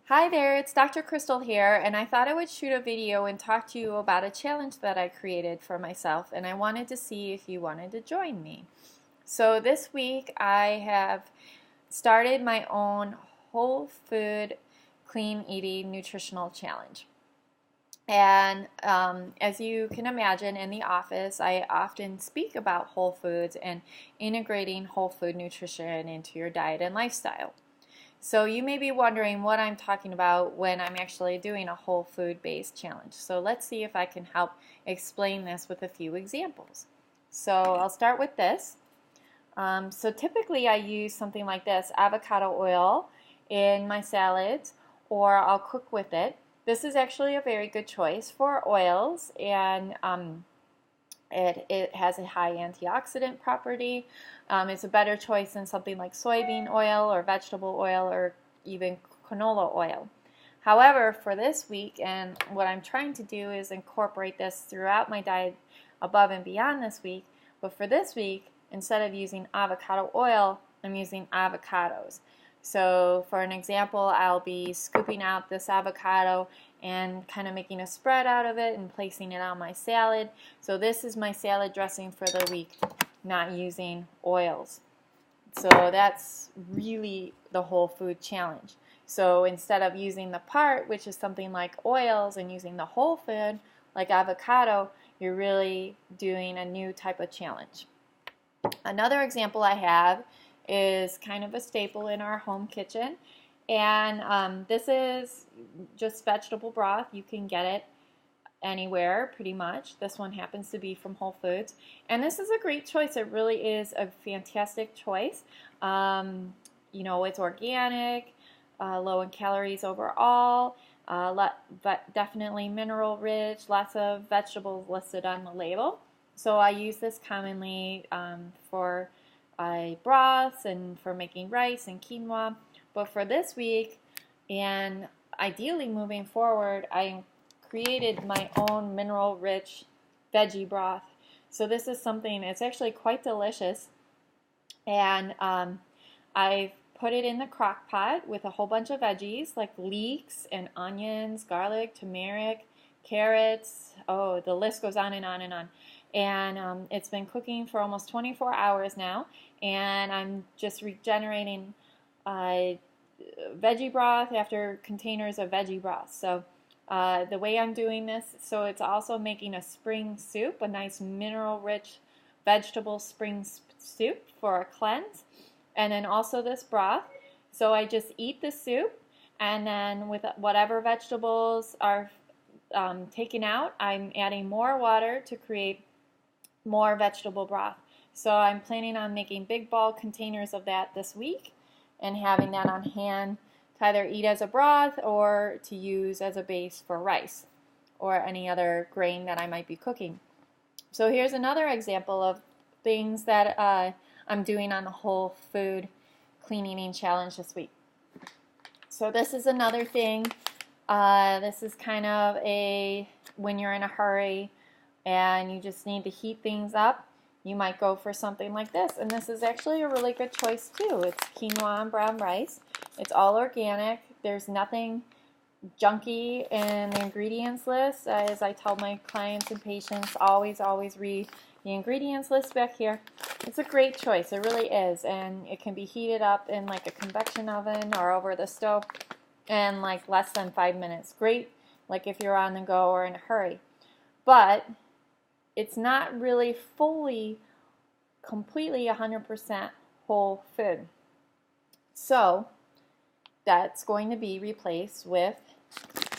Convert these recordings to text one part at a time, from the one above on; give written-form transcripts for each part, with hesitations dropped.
Hi there, it's Dr. Crystal here, and I thought I would shoot a video and talk to you about a challenge that I created for myself, and I wanted to see if you wanted to join me. So this week I have started my own whole food clean eating nutritional challenge. And as you can imagine, in the office, I often speak about whole foods and integrating whole food nutrition into your diet and lifestyle. So you may be wondering what I'm talking about when I'm actually doing a whole food based challenge. So let's see if I can help explain this with a few examples. So I'll start with this. So typically I use something like this, avocado oil in my salads, or I'll cook with it. This is actually a very good choice for oils, and it has a high antioxidant property. It's a better choice than something like soybean oil or vegetable oil or even canola oil. However, for this week, and what I'm trying to do is incorporate this throughout my diet above and beyond this week, but for this week, instead of using avocado oil, I'm using avocados. So for an example, I'll be scooping out this avocado and kind of making a spread out of it and placing it on my salad. So this is my salad dressing for the week, not using oils. So that's really the whole food challenge. So instead of using the part, which is something like oils, and using the whole food, like avocado, you're really doing a new type of challenge. Another example I have is kind of a staple in our home kitchen, and this is just vegetable broth. You can get it anywhere pretty much. This one happens to be from Whole Foods, and this is a great choice. It really is a fantastic choice. It's organic, low in calories overall, but definitely mineral rich, lots of vegetables listed on the label. So I use this commonly for broths and for making rice and quinoa. But for this week, and ideally moving forward, I created my own mineral-rich veggie broth. So this is something, it's actually quite delicious. And I've put it in the crock pot with a whole bunch of veggies like leeks and onions, garlic, turmeric, carrots. Oh, the list goes on and on and on. And it's been cooking for almost 24 hours now, and I'm just regenerating veggie broth after containers of veggie broth. So the way I'm doing this, so it's also making a spring soup, a nice mineral-rich vegetable spring soup for a cleanse, and then also this broth. So I just eat the soup, and then with whatever vegetables are taken out, I'm adding more water to create more vegetable broth. So I'm planning on making big bulk containers of that this week and having that on hand to either eat as a broth or to use as a base for rice or any other grain that I might be cooking. So here's another example of things that I'm doing on the whole food clean eating challenge this week. So this is another thing. This is kind of when you're in a hurry and you just need to heat things up, you might go for something like this. And this is actually a really good choice too. It's quinoa and brown rice. It's all organic. There's nothing junky in the ingredients list. As I tell my clients and patients, always read the ingredients list back here. It's a great choice. It really is. And it can be heated up in like a convection oven or over the stove in like less than 5 minutes. Great, like if you're on the go or in a hurry. But it's not really completely 100% whole food. So that's going to be replaced with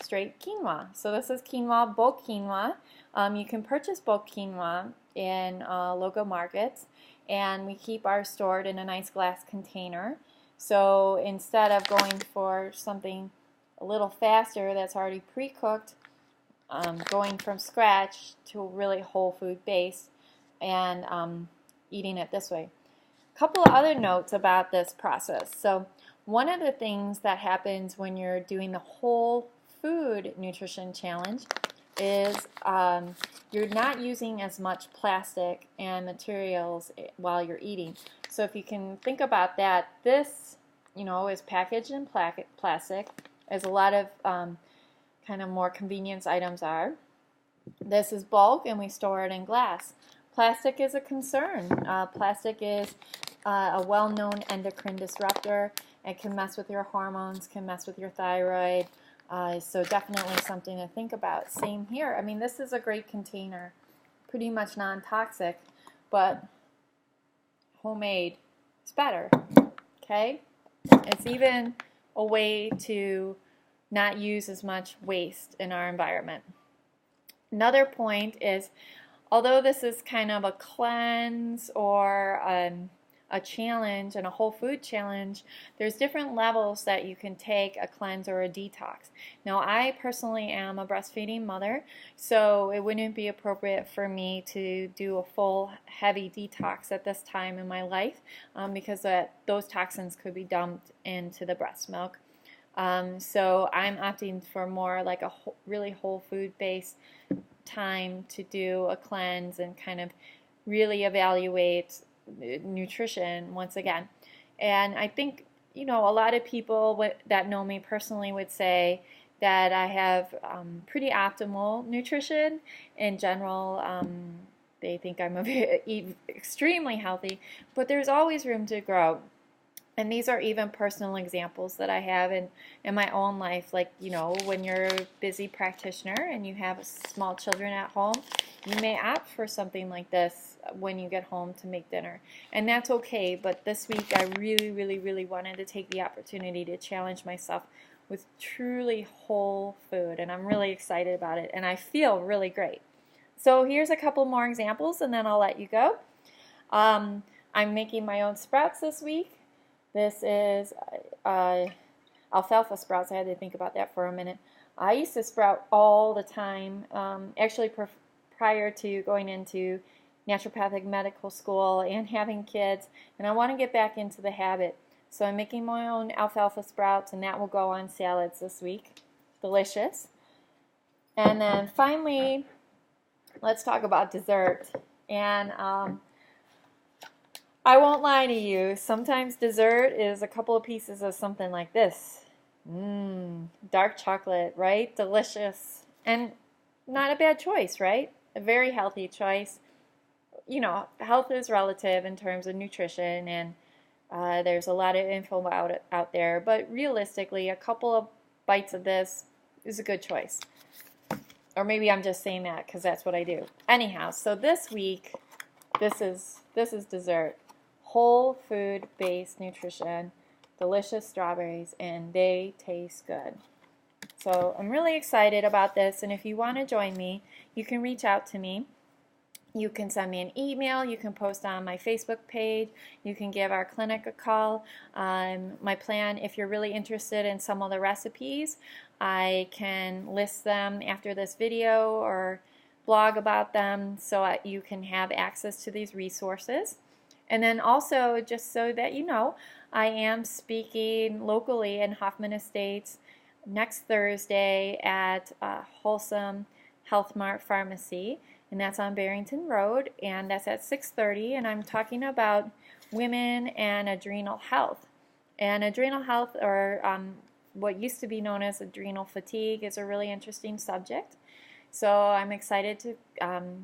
straight quinoa. So this is quinoa, bulk quinoa. You can purchase bulk quinoa in local markets, and we keep ours stored in a nice glass container. So instead of going for something a little faster that's already pre-cooked, going from scratch to a really whole food base and eating it this way. A couple of other notes about this process. So one of the things that happens when you're doing the whole food nutrition challenge is you're not using as much plastic and materials while you're eating. So if you can think about that, this is packaged in plastic. as a lot of kind of more convenience items are. This is bulk, and we store it in glass. Plastic is a concern. Plastic is a well-known endocrine disruptor. It can mess with your hormones, can mess with your thyroid, so definitely something to think about. Same here. I mean, this is a great container, pretty much non-toxic, but homemade is better, okay? It's even a way to not use as much waste in our environment. Another point is, although this is kind of a cleanse or a challenge and a whole food challenge, there's different levels that you can take a cleanse or a detox. Now, I personally am a breastfeeding mother, so it wouldn't be appropriate for me to do a full heavy detox at this time in my life because those toxins could be dumped into the breast milk. So I'm opting for more like a really whole food based time to do a cleanse and kind of really evaluate nutrition once again. And I think, you know, a lot of people that know me personally would say that I have pretty optimal nutrition in general. They think I'm extremely healthy, but there's always room to grow. And these are even personal examples that I have in my own life. Like, you know, when you're a busy practitioner and you have small children at home, you may opt for something like this when you get home to make dinner. And that's okay, but this week I really, really, really wanted to take the opportunity to challenge myself with truly whole food. And I'm really excited about it, and I feel really great. So here's a couple more examples, and then I'll let you go. I'm making my own sprouts this week. This is alfalfa sprouts. I had to think about that for a minute. I used to sprout all the time, actually prior to going into naturopathic medical school and having kids, and I want to get back into the habit. So I'm making my own alfalfa sprouts, and that will go on salads this week. Delicious. And then finally, let's talk about dessert. And I won't lie to you, sometimes dessert is a couple of pieces of something like this. Dark chocolate, right? Delicious. And not a bad choice, right? A very healthy choice. You know, health is relative in terms of nutrition, and there's a lot of info about it out there, but realistically, a couple of bites of this is a good choice. Or maybe I'm just saying that because that's what I do. Anyhow, so this week, this is dessert. Whole food based nutrition, delicious strawberries, and they taste good. So I'm really excited about this, and if you want to join me, you can reach out to me. You can send me an email, you can post on my Facebook page, you can give our clinic a call. My plan, if you're really interested in some of the recipes, I can list them after this video or blog about them so you can have access to these resources. And then also, just so that you know, I am speaking locally in Hoffman Estates next Thursday at Wholesome Health Mart Pharmacy, and that's on Barrington Road, and that's at 6:30, and I'm talking about women and adrenal health. And adrenal health, or what used to be known as adrenal fatigue, is a really interesting subject. So I'm excited to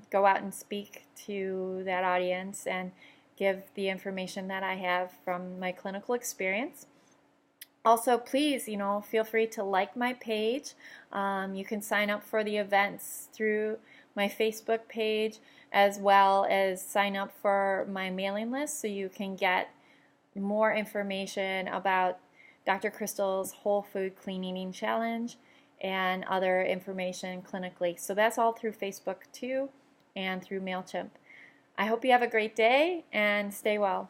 go out and speak to that audience and give the information that I have from my clinical experience. Also, please, you know, feel free to like my page. You can sign up for the events through my Facebook page, as well as sign up for my mailing list so you can get more information about Dr. Crystal's Whole Food Clean Eating Challenge and other information clinically. So that's all through Facebook too, and through MailChimp. I hope you have a great day and stay well.